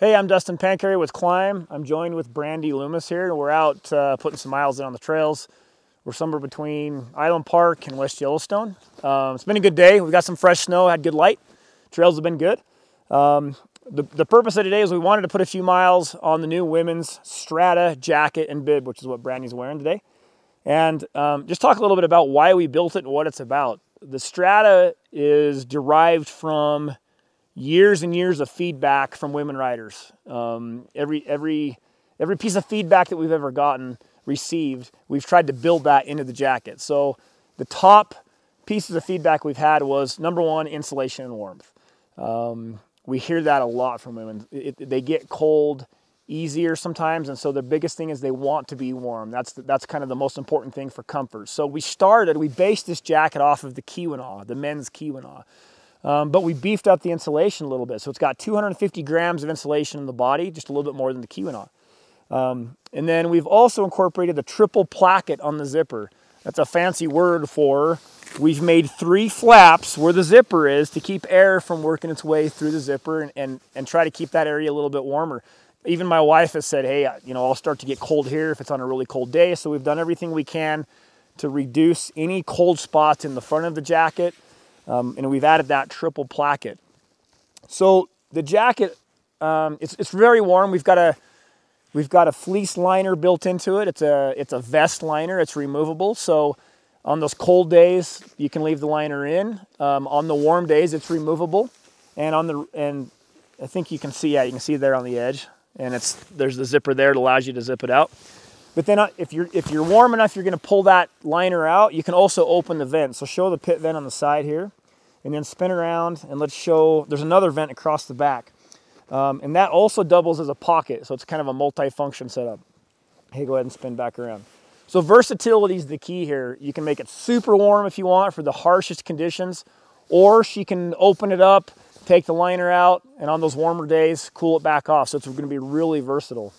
Hey, I'm Dustin Pancari with Klim. I'm joined with Brandy Loomis here, and we're out putting some miles in on the trails. We're somewhere between Island Park and West Yellowstone. It's been a good day. We've got some fresh snow, had good light. Trails have been good. The purpose of today is we wanted to put a few miles on the new women's Strata jacket and bib, which is what Brandy's wearing today. And just talk a little bit about why we built it and what it's about. The Strata is derived from years and years of feedback from women riders. Every piece of feedback that we've ever received, we've tried to build that into the jacket. So the top pieces of feedback we've had was, number one, insulation and warmth. We hear that a lot from women. They get cold easier sometimes, and so the biggest thing is they want to be warm. That's kind of the most important thing for comfort. So we based this jacket off of the Keweenaw, the men's Keweenaw. But we beefed up the insulation a little bit. So it's got 250 grams of insulation in the body, just a little bit more than the Keweenaw. And then we've also incorporated the triple placket on the zipper. That's a fancy word for we've made 3 flaps where the zipper is to keep air from working its way through the zipper and try to keep that area a little bit warmer. Even my wife has said, hey, I'll start to get cold here if it's on a really cold day. So we've done everything we can to reduce any cold spots in the front of the jacket. And we've added that triple placket. So the jacket, it's very warm. We've got a fleece liner built into it. It's a vest liner. It's removable. So on those cold days, you can leave the liner in. On the warm days, it's removable. And I think you can see it there on the edge. And there's the zipper there that allows you to zip it out. But then if you're warm enough, you're going to pull that liner out. You can also open the vent. So show the pit vent on the side here, and then spin around, and let's show, there's another vent across the back. And that also doubles as a pocket, so it's kind of a multi-function setup. Hey, go ahead and spin back around. So versatility is the key here. You can make it super warm if you want for the harshest conditions, or she can open it up, take the liner out, and on those warmer days, cool it back off. So it's going to be really versatile.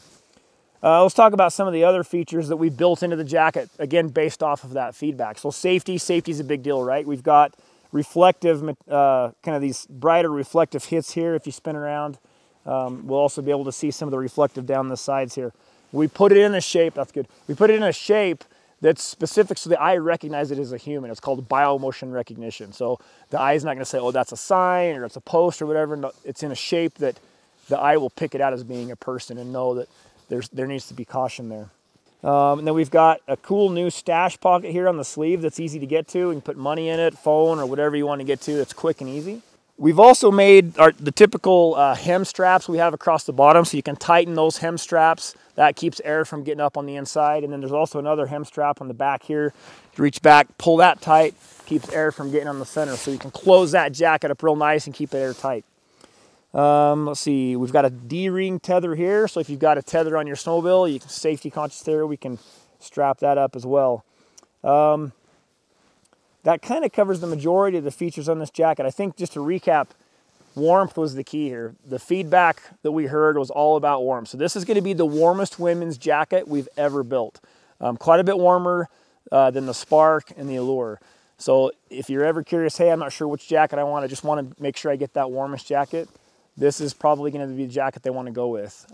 Let's talk about some of the other features that we built into the jacket, again, based off of that feedback. So safety is a big deal, right? We've got reflective, kind of these brighter reflective hits here. If you spin around, we'll also be able to see some of the reflective down the sides here. We put it in a shape, that's good. We put it in a shape that's specific so the eye recognizes it as a human. It's called biomotion recognition. So the eye is not gonna say, oh, that's a sign or it's a post or whatever. No, it's in a shape that the eye will pick it out as being a person and know that there needs to be caution there. And then we've got a cool new stash pocket here on the sleeve that's easy to get to. You can put money in it, phone, or whatever you want to get to. It's quick and easy. We've also made the typical hem straps we have across the bottom, so you can tighten those hem straps. That keeps air from getting up on the inside. And then there's also another hem strap on the back here. You reach back, pull that tight, keeps air from getting on the center. So you can close that jacket up real nice and keep it airtight. Let's see, we've got a D-ring tether here. So if you've got a tether on your snowmobile, you can safety conscious there, we can strap that up as well. That kind of covers the majority of the features on this jacket. I think just to recap, warmth was the key here. The feedback that we heard was all about warmth. So this is going to be the warmest women's jacket we've ever built. Quite a bit warmer than the Spark and the Allure. So if you're ever curious, hey, I'm not sure which jacket I want, I just want to make sure I get that warmest jacket, this is probably going to be the jacket they want to go with.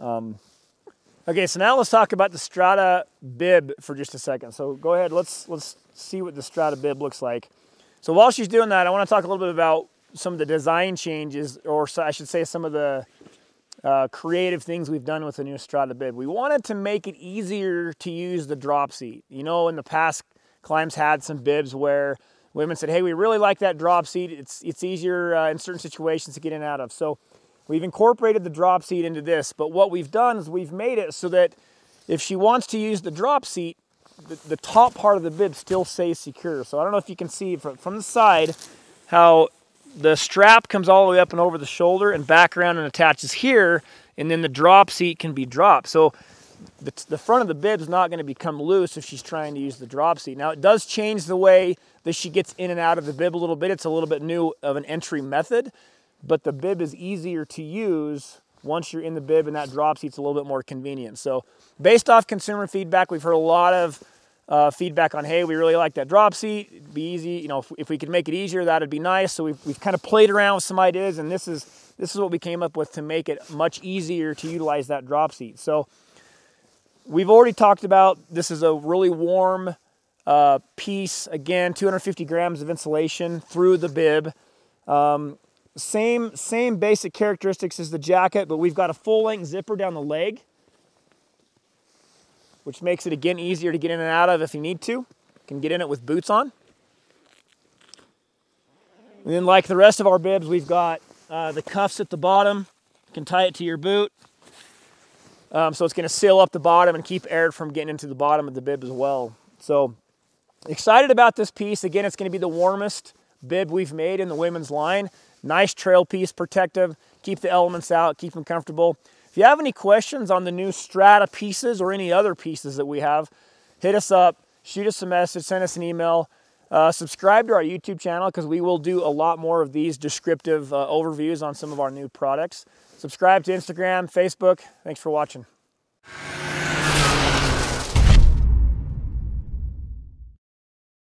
Okay, so now let's talk about the Strata bib for just a second. So go ahead, let's see what the Strata bib looks like. So while she's doing that, I want to talk a little bit about some of the design changes, or I should say some of the creative things we've done with the new Strata bib. We wanted to make it easier to use the drop seat. You know, in the past, Klim's had some bibs where women said, hey, we really like that drop seat. It's easier in certain situations to get in and out of. So we've incorporated the drop seat into this, but what we've done is we've made it so that if she wants to use the drop seat, the top part of the bib still stays secure. So I don't know if you can see from the side how the strap comes all the way up and over the shoulder and back around and attaches here, and then the drop seat can be dropped. So the front of the bib is not going to become loose if she's trying to use the drop seat. Now it does change the way that she gets in and out of the bib a little bit. It's a little bit new of an entry method, but the bib is easier to use once you're in the bib, and that drop seat's a little bit more convenient. So based off consumer feedback, we've heard a lot of feedback on, hey, we really like that drop seat. It'd be easy, you know, if we could make it easier, that'd be nice. So we've kind of played around with some ideas, and this is this is what we came up with to make it much easier to utilize that drop seat. So we've already talked about, this is a really warm piece. Again, 250 grams of insulation through the bib. Same basic characteristics as the jacket, but we've got a full-length zipper down the leg, which makes it, again, easier to get in and out of if you need to. You can get in it with boots on. And then, like the rest of our bibs, we've got the cuffs at the bottom. You can tie it to your boot. So it's going to seal up the bottom and keep air from getting into the bottom of the bib as well. So excited about this piece. Again, it's going to be the warmest bib we've made in the women's line. Nice trail piece, protective, keep the elements out, keep them comfortable. If you have any questions on the new Strata pieces or any other pieces that we have, hit us up, shoot us a message, send us an email. Subscribe to our YouTube channel because we will do a lot more of these descriptive overviews on some of our new products. Subscribe to Instagram, Facebook. Thanks for watching.